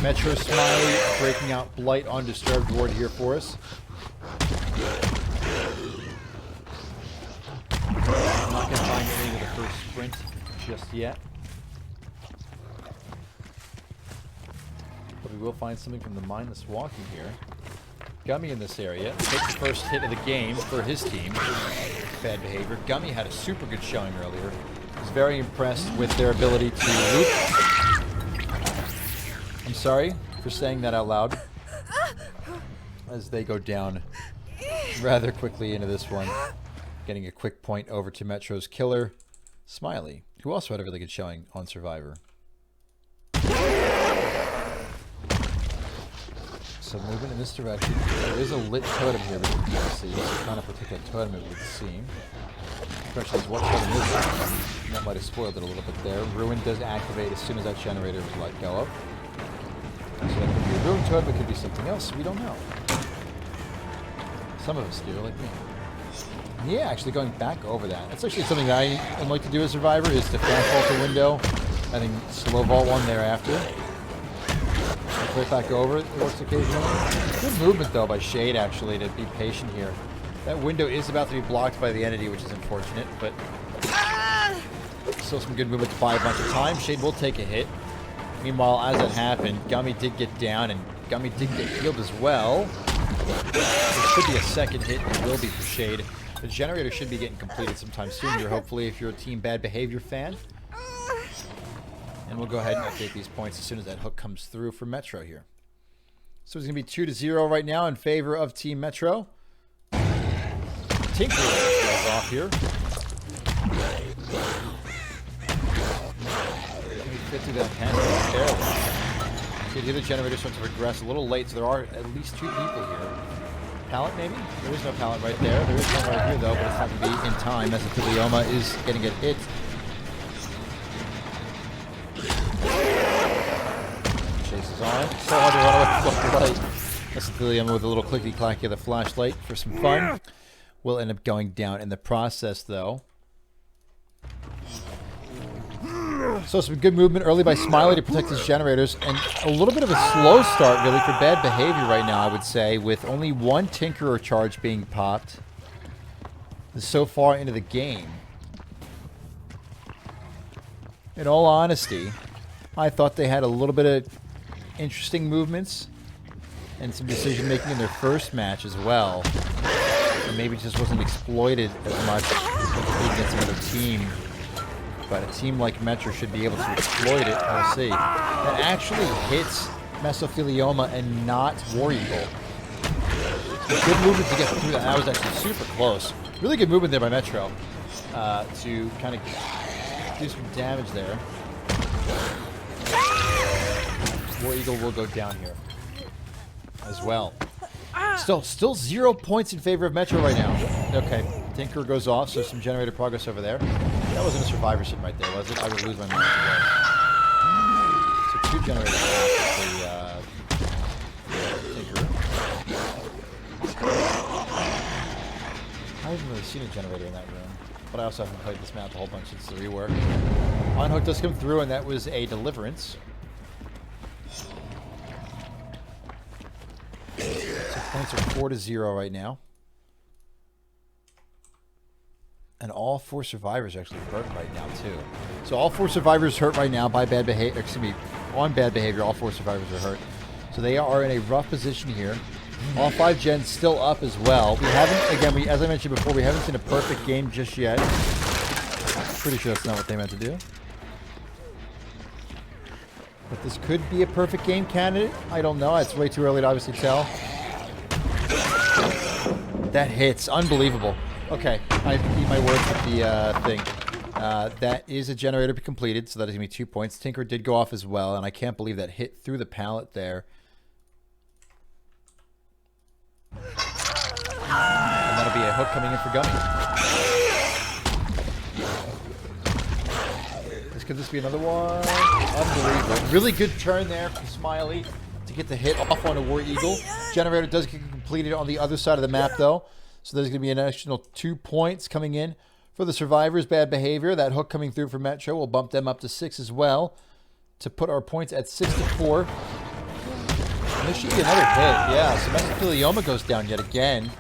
Metro Smiley breaking out Blight on Disturbed Ward here for us. I'm not going to find any of the first sprint just yet. But we will find something from the mindless walking here. Gummy in this area takes the first hit of the game for his team. Bad Behavior. Gummy had a super good showing earlier. I was very impressed with their ability to loop. I'm sorry for saying that out loud. As they go down rather quickly into this one. Getting a quick point over to Metro's killer, Smiley, who also had a really good showing on Survivor. So moving in this direction. There is a lit totem here, but you can see. It's not a particular totem, it would seem. The question is, what totem is that? And that might have spoiled it a little bit there. Ruin does activate as soon as that generator was let go of. So that could be a Ruin totem, it could be something else. We don't know. Some of us do, like me. Yeah, actually going back over that. That's actually something that I like to do as Survivor, is to fan vault the window, I think slow vault one thereafter. Right back over, it works occasionally. Good movement though by Shade actually to be patient here. That window is about to be blocked by the entity, which is unfortunate, but still some good movement to buy a bunch of time. Shade will take a hit. Meanwhile, as that happened, Gummy did get down and Gummy did get healed as well. There should be a second hit, it will be for Shade. The generator should be getting completed sometime soon here, hopefully, if you're a Team Bad Behavior fan. And we'll go ahead and update these points as soon as that hook comes through for Metro here. So it's going to be 2-0 right now in favor of Team Metro. Tinker goes off here. Fit through that pen barely. The other generator starts to progress a little late, so there are at least 2 people here. Pallet, maybe? There is no pallet right there. There is one right here, though, but it's not going to be in time. Mesothelioma is going to get hit. Chases on. So hard to run away from the light. Mesothelioma with a little clicky-clacky of the flashlight for some fun. Will end up going down in the process, though. So some good movement early by Smiley to protect his generators, and a little bit of a slow start really for Bad Behavior right now, I would say, with only 1 Tinkerer charge being popped so far into the game. In all honesty, I thought they had a little bit of interesting movements and some decision making in their first match as well, and maybe just wasn't exploited as much against another team. But a team like Metro should be able to exploit it. We'll see. That actually hits Mesothelioma and not War Eagle. Good movement to get through that. That was actually super close. Really good movement there by Metro to kind of do some damage there. War Eagle will go down here as well. Still 0 points in favor of Metro right now. Okay, Tinker goes off, so some generator progress over there. That wasn't a Survivor sim right there, was it? I would lose my mind today. So 2 generators off the Tinker. I haven't really seen a generator in that room, but I also haven't played this map a whole bunch since the rework. Unhook does come through, and that was a deliverance. So points are 4-0 right now. And all 4 survivors actually hurt right now, too. So all 4 survivors hurt right now by Bad Behavior. Excuse me, on Bad Behavior, all 4 survivors are hurt. So they are in a rough position here. All 5 gens still up as well. We haven't, again, as I mentioned before, we haven't seen a perfect game just yet. Pretty sure that's not what they meant to do. But this could be a perfect game candidate. I don't know. It's way too early to obviously tell. That hits. Unbelievable. Okay, I eat my words with the thing. That is a generator completed, so that is going to be 2 points. Tinker did go off as well, and I can't believe that hit through the pallet there. And that'll be a hook coming in for Gummy. Could this be another one? Unbelievable. Really good turn there from Smiley to get the hit off on a War Eagle. Generator does get completed on the other side of the map, though. So there's going to be an additional 2 points coming in for the survivors. Bad Behavior. That hook coming through for Metro will bump them up to 6 as well to put our points at 6-4. This should be another hit. Yeah, so Mesothelioma goes down yet again.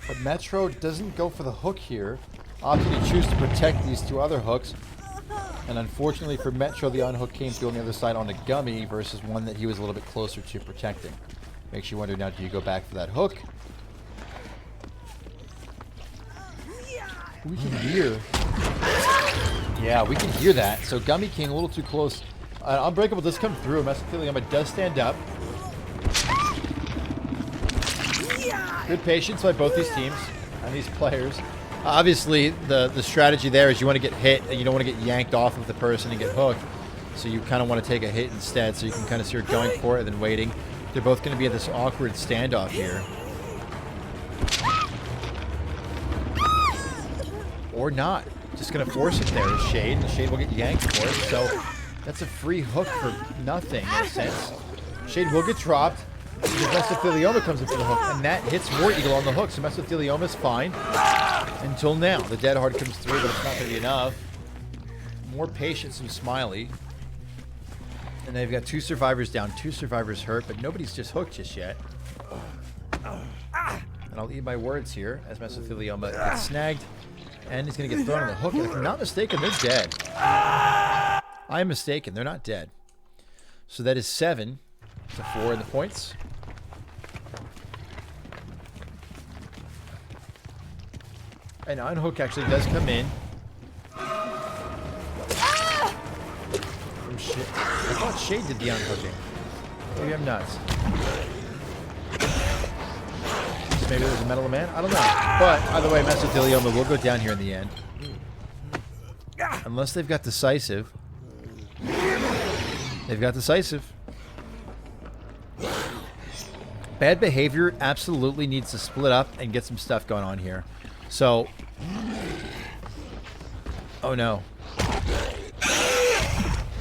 But Metro doesn't go for the hook here. Opting to choose to protect these two other hooks. And unfortunately for Metro, the unhook came through on the other side on the Gummy versus one that he was a little bit closer to protecting. Makes you wonder now, do you go back for that hook? We can hear. Yeah, we can hear that. So Gummy King a little too close. Unbreakable does come through. Mesothelioma does stand up. Good patience by both these teams and these players. Obviously, the strategy there is you want to get hit and you don't want to get yanked off of the person and get hooked. So you kind of want to take a hit instead so you can kind of start going for it and then waiting. They're both going to be in this awkward standoff here. Or not. Just going to force it there. Shade, and the Shade will get yanked for it. So that's a free hook for nothing in a sense. Shade will get dropped. Because Mesothelioma comes in for the hook, and that hits War Eagle on the hook, so Mesothelioma is fine. Until now. The Dead Hard comes through, but it's not going to be enough. More patience from Smiley. And they've got 2 survivors down, 2 survivors hurt, but nobody's just hooked just yet. And I'll eat my words here, as Mesothelioma gets snagged, and he's going to get thrown on the hook. And if I'm not mistaken, they're dead. I am mistaken, they're not dead. So that is 7 to 4 in the points. And unhook actually does come in. From Shade. I thought Shade did the unhooking. Maybe I'm nuts. So maybe there's a Metal Man? I don't know. But either way, Mesothelioma will go down here in the end. Unless they've got decisive. They've got decisive. Bad Behavior absolutely needs to split up and get some stuff going on here. So, oh no.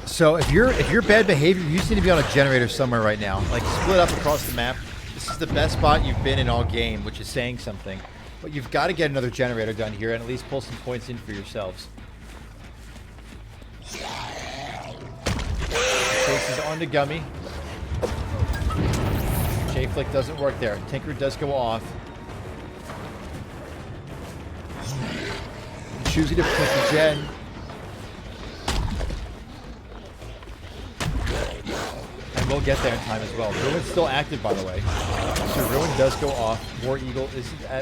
So if you're Bad Behavior, you just need to be on a generator somewhere right now. Like split up across the map. This is the best spot you've been in all game, which is saying something. But you've got to get another generator done here and at least pull some points in for yourselves. Faces on to Gummy. J-Flick doesn't work there. Tinker does go off. Choosing to protect the Gen. And we'll get there in time as well. Ruin's still active, by the way. So Ruin does go off. War Eagle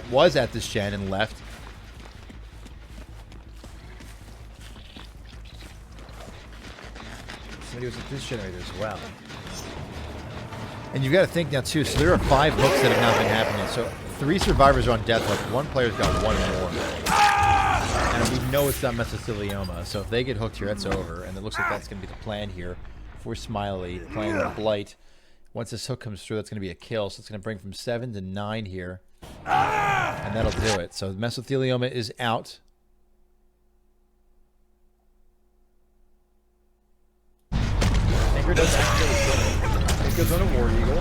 was at this Gen and left. Somebody was at this generator as well. And you've got to think now, too. So there are 5 hooks that have not been happening. So 3 survivors are on death hook. 1 player's got 1 more. And we know it's not Mesothelioma. So if they get hooked here, that's over. And it looks like that's going to be the plan here for Smiley, playing with Blight. Once this hook comes through, that's going to be a kill. So it's going to bring from 7 to 9 here. And that'll do it. So Mesothelioma is out. Tinker does actually kill him. It goes on a War Eagle.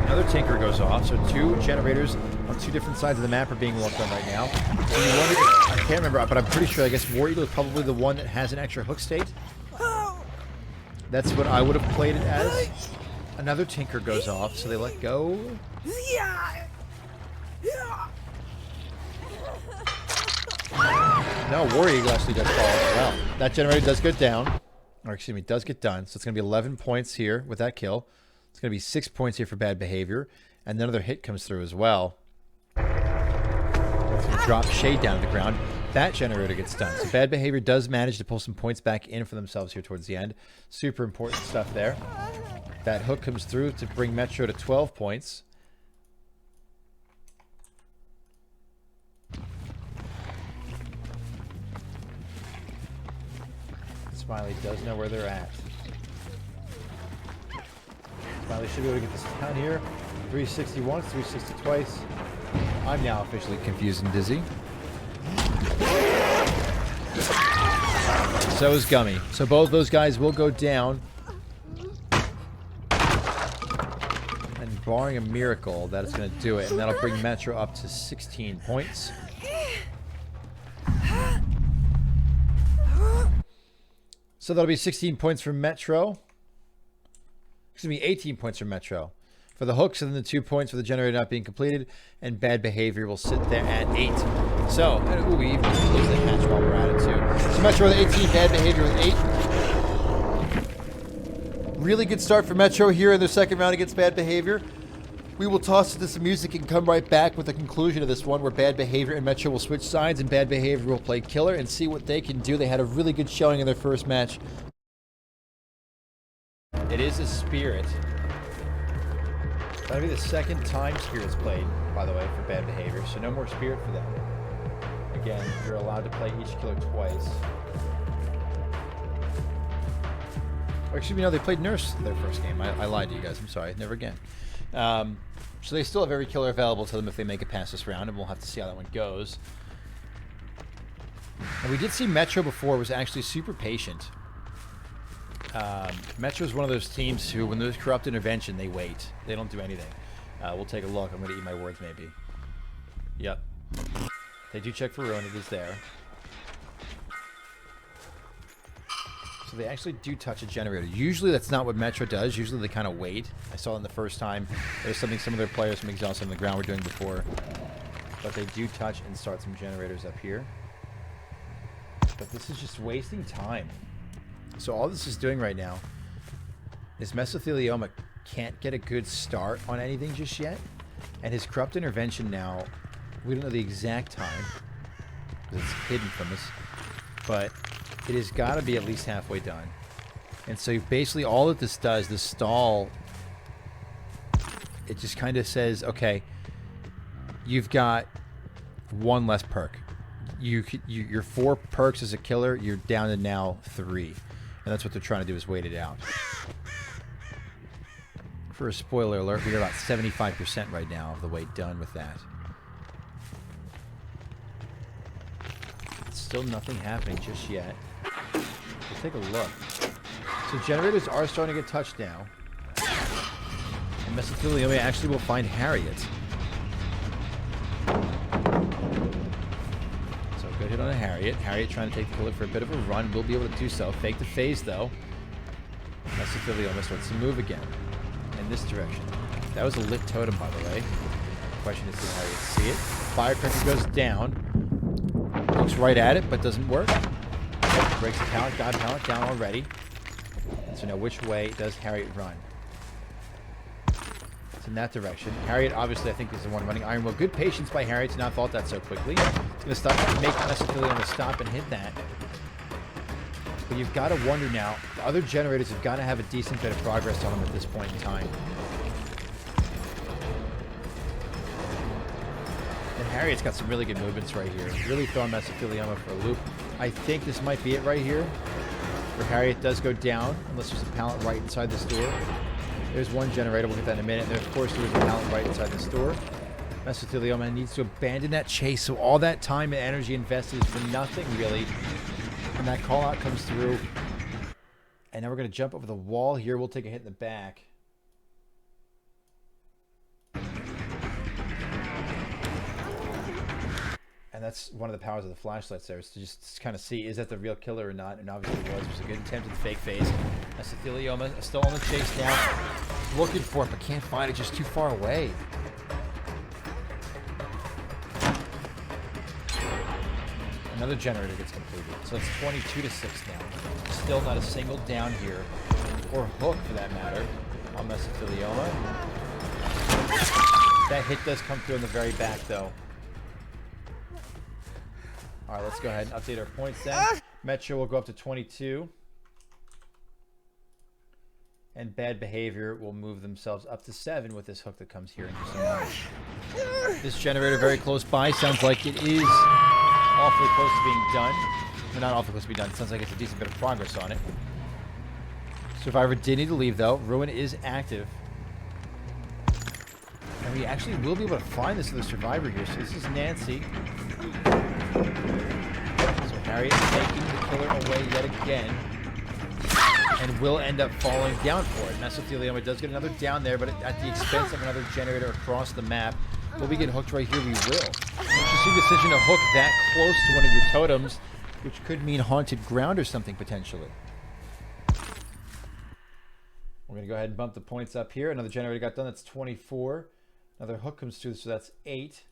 Another Tinker goes off. So 2 generators on 2 different sides of the map are being worked on right now. So you wonder, I can't remember, but I'm pretty sure, I guess War Eagle is probably the one that has an extra hook state. That's what I would have played it as. Another Tinker goes off, so they let go. No, War Eagle actually does fall as well. That generator does go down. Or excuse me, does get done. So it's going to be 11 points here with that kill. It's going to be 6 points here for Bad Behavior. And another hit comes through as well. It's going to drop Shade down to the ground. That generator gets done. So Bad Behavior does manage to pull some points back in for themselves here towards the end. Super important stuff there. That hook comes through to bring Metro to 12 points. Smiley does know where they're at. Smiley should be able to get this down here. 360 once, 360 twice. I'm now officially confused and dizzy. So is Gummy. So both those guys will go down. And barring a miracle, that is going to do it. And that'll bring Metro up to 16 points. So that'll be 16 points for Metro. Excuse me, 18 points for Metro. For the hooks, and then the 2 points for the generator not being completed, and Bad Behavior will sit there at 8. So, ooh, we even close that match while we're at it too. So Metro with 18, Bad Behavior with 8. Really good start for Metro here in their second round against Bad Behavior. We will toss into some music and come right back with the conclusion of this one, where Bad Behavior and Metro will switch sides, and Bad Behavior will play killer and see what they can do. They had a really good showing in their first match. It is a Spirit. That'll be the second time Spirit's played, by the way, for Bad Behavior, so no more Spirit for them. Again, you're allowed to play each killer twice. Or excuse me, no, they played Nurse their first game. I lied to you guys. I'm sorry. Never again. So they still have every killer available to them if they make it past this round, and we'll have to see how that one goes. And we did see Metro before was actually super patient. Metro is one of those teams who, when there's corrupt intervention, they wait. They don't do anything. We'll take a look. I'm going to eat my words, maybe. Yep. They do check for ruin. It is there. So they actually do touch a generator. Usually that's not what Metro does. Usually they kind of wait. I saw it in the first time. There's something some of their players from Exhaust on the ground were doing before. But they do touch and start some generators up here. But this is just wasting time. So all this is doing right now is Mesothelioma can't get a good start on anything just yet. And his corrupt intervention now, we don't know the exact time, because it's hidden from us, but it has got to be at least halfway done. And so basically all that this does, this stall, it just kind of says, okay, you've got one less perk. Your 4 perks as a killer, you're down to now 3. And that's what they're trying to do, is wait it out. For a spoiler alert, we're about 75% right now of the way done with that. Still nothing happening just yet. We'll take a look. So generators are starting to get touched now. And Mesothelioma actually will find Harriet. Good hit on a Harriet. Harriet trying to take the killer for a bit of a run. Will be able to do so. Fake the phase, though. Mesothelioma starts to move again in this direction. That was a lit totem, by the way. The question is, did Harriet see it? Firecracker goes down. Looks right at it, but doesn't work. Breaks the pallet. Got pallet down already. And so now which way does Harriet run? In that direction. Harriet, obviously, I think is the one running Iron Will. Good patience by Harriet to not vault that so quickly. It's going to stop, make Mesothelioma stop and hit that. But you've got to wonder now, the other generators have got to have a decent bit of progress on them at this point in time. And Harriet's got some really good movements right here. Really throwing Mesothelioma for a loop. I think this might be it right here, where Harriet does go down, unless there's a pallet right inside this door. There's one generator. We'll get that in a minute. And of course, there's a pallet right inside this door. Mesothelioma needs to abandon that chase. So all that time and energy invested is for nothing, really. And that call out comes through. And now we're going to jump over the wall here. We'll take a hit in the back. And that's one of the powers of the flashlights there, is to just kind of see, is that the real killer or not? And obviously it was. It was a good attempt at the fake phase. Mesothelioma still on the chase now. Looking for it, but can't find it. Just too far away. Another generator gets completed. So it's 22-6 now. Still not a single down here. Or hook, for that matter, on Mesothelioma. That hit does come through in the very back, though. All right, let's go ahead and update our points then. Metro will go up to 22. And Bad Behavior will move themselves up to 7 with this hook that comes here in just a moment. This generator very close by. Sounds like it is awfully close to being done. Well, not awfully close to being done. It sounds like it's a decent bit of progress on it. Survivor did need to leave, though. Ruin is active. And we actually will be able to find this other survivor here. So this is Nancy. So Harriet taking the killer away yet again. And will end up falling down for it. Mesothelioma does get another down there, but at the expense of another generator across the map. Will we get hooked right here? We will. Interesting decision to hook that close to one of your totems, which could mean haunted ground or something potentially. We're going to go ahead and bump the points up here. Another generator got done. That's 24. Another hook comes through, so that's 8.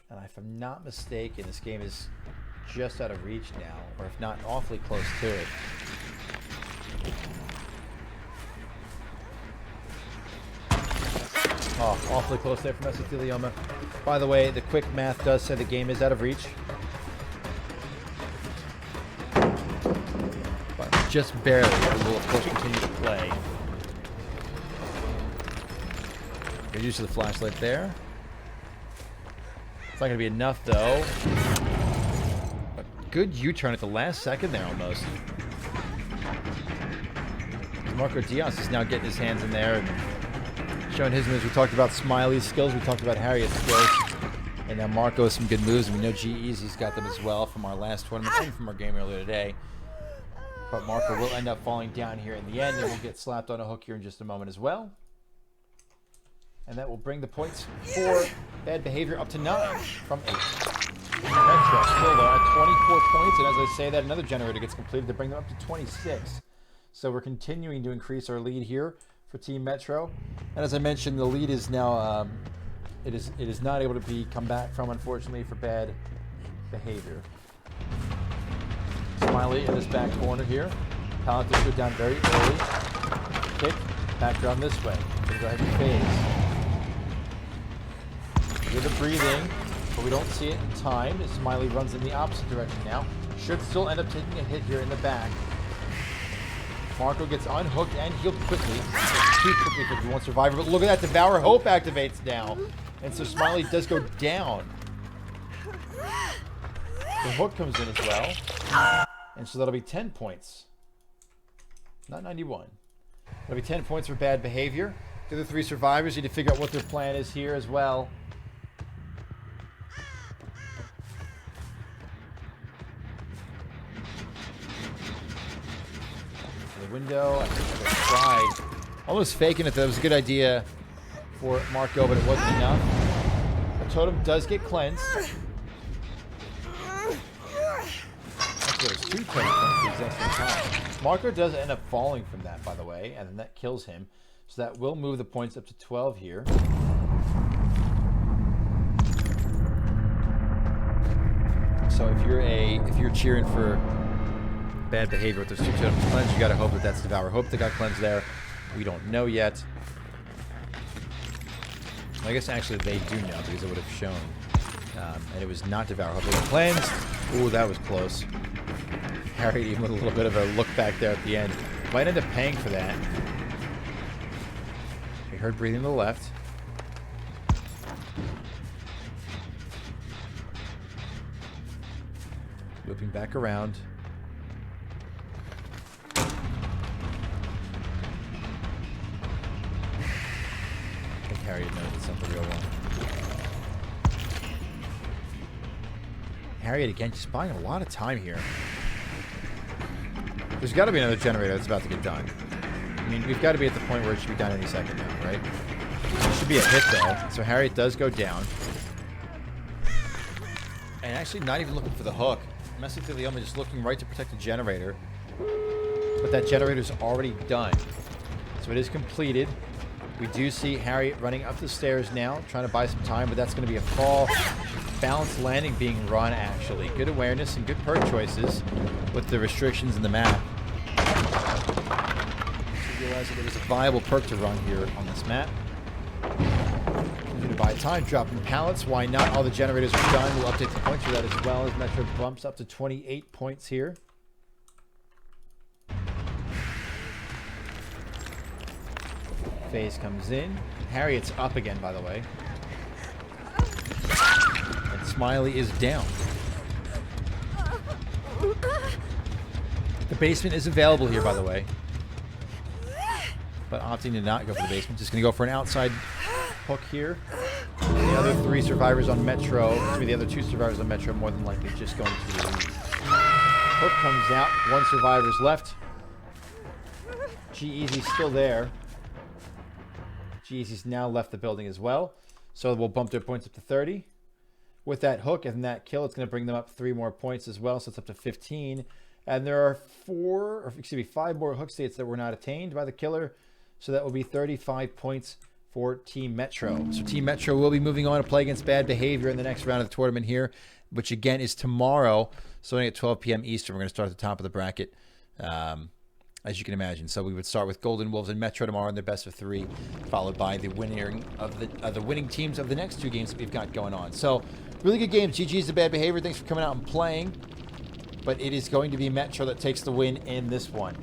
And if I'm not mistaken, this game is just out of reach now, or if not, awfully close to it. Oh, awfully close there for Mesothelioma. By the way, the quick math does say the game is out of reach. But just barely. We will, of course, continue to play. Good use of the flashlight there. It's not going to be enough, though. A good U-turn at the last second there, almost. Marco Diaz is now getting his hands in there and showing his moves. We talked about Smiley's skills. We talked about Harriet's skills. And now Marco has some good moves. And we know G-Eazy's got them as well from our last tournament and from our game earlier today. But Marco will end up falling down here in the end. And we'll get slapped on a hook here in just a moment as well. And that will bring the points for Bad Behavior up to 9 from 8. Metro still though at 24 points. And as I say that, another generator gets completed to bring them up to 26. So we're continuing to increase our lead here for Team Metro. And as I mentioned, the lead is now, it is not able to be come back from, unfortunately, for Bad Behavior. Smiley in this back corner here. Pallet does go down very early. Kick, back down this way. Gonna go ahead and phase. With a breathing, but we don't see it in time as Smiley runs in the opposite direction now. Should still end up taking a hit here in the back. Marco gets unhooked and healed quickly. Too quickly for the one survivor, but look at that, Devour Hope activates now. And so Smiley does go down. The hook comes in as well. And so that'll be 10 points. Not 91. That'll be 10 points for Bad Behavior. The other 3 survivors need to figure out what their plan is here as well. Window. I think I tried. Almost faking it. That was a good idea for Marco, but it wasn't enough. The totem does get cleansed. Actually, there's 2 totems at the exact same time. Marco does end up falling from that, by the way, and then that kills him. So that will move the points up to 12 here. So if you're cheering for Bad Behavior with those 2 totems cleansed, you gotta hope that that's Devour Hope that got cleansed there. We don't know yet. I guess actually they do know because it would have shown. And it was not Devour Hope that got cleansed. Ooh, that was close. Harriet even with a little bit of a look back there at the end. Might end up paying for that. We heard breathing to the left. Looping back around. Harriet knows it's not the real one. Harriet again, just buying a lot of time here. There's got to be another generator that's about to get done. I mean, we've got to be at the point where it should be done any second now, right? It should be a hit though. So Harriet does go down. And actually not even looking for the hook. Mesothelioma just looking right to protect the generator. But that generator's already done. So it is completed. We do see Harriet running up the stairs now, trying to buy some time, but that's going to be a fall. Balanced landing being run, actually. Good awareness and good perk choices with the restrictions in the map. So realize that there was a viable perk to run here on this map. Continue to buy time, dropping pallets. Why not? All the generators are done. We'll update the points for that as well as Metro bumps up to 28 points here. Phase comes in. Harriet's up again, by the way. And Smiley is down. The basement is available here, by the way. But opting to not go for the basement. Just going to go for an outside hook here. The other 3 survivors on Metro, the other 2 survivors on Metro, more than likely just going to the lead. Hook comes out. 1 survivor's left. G-Eazy's still there. G-Eazy's now left the building as well. So we'll bump their points up to 30. With that hook and that kill, it's going to bring them up 3 more points as well. So it's up to 15. And there are 5 more hook states that were not attained by the killer. So that will be 35 points for Team Metro. So Team Metro will be moving on to play against Bad Behavior in the next round of the tournament here, which again is tomorrow, starting at 12 p.m. Eastern. We're going to start at the top of the bracket, as you can imagine. So we would start with Golden Wolves and Metro tomorrow in their best of 3, followed by the winning teams of the next 2 games that we've got going on. So really good games. GG's to Bad Behavior. Thanks for coming out and playing. But it is going to be Metro that takes the win in this one.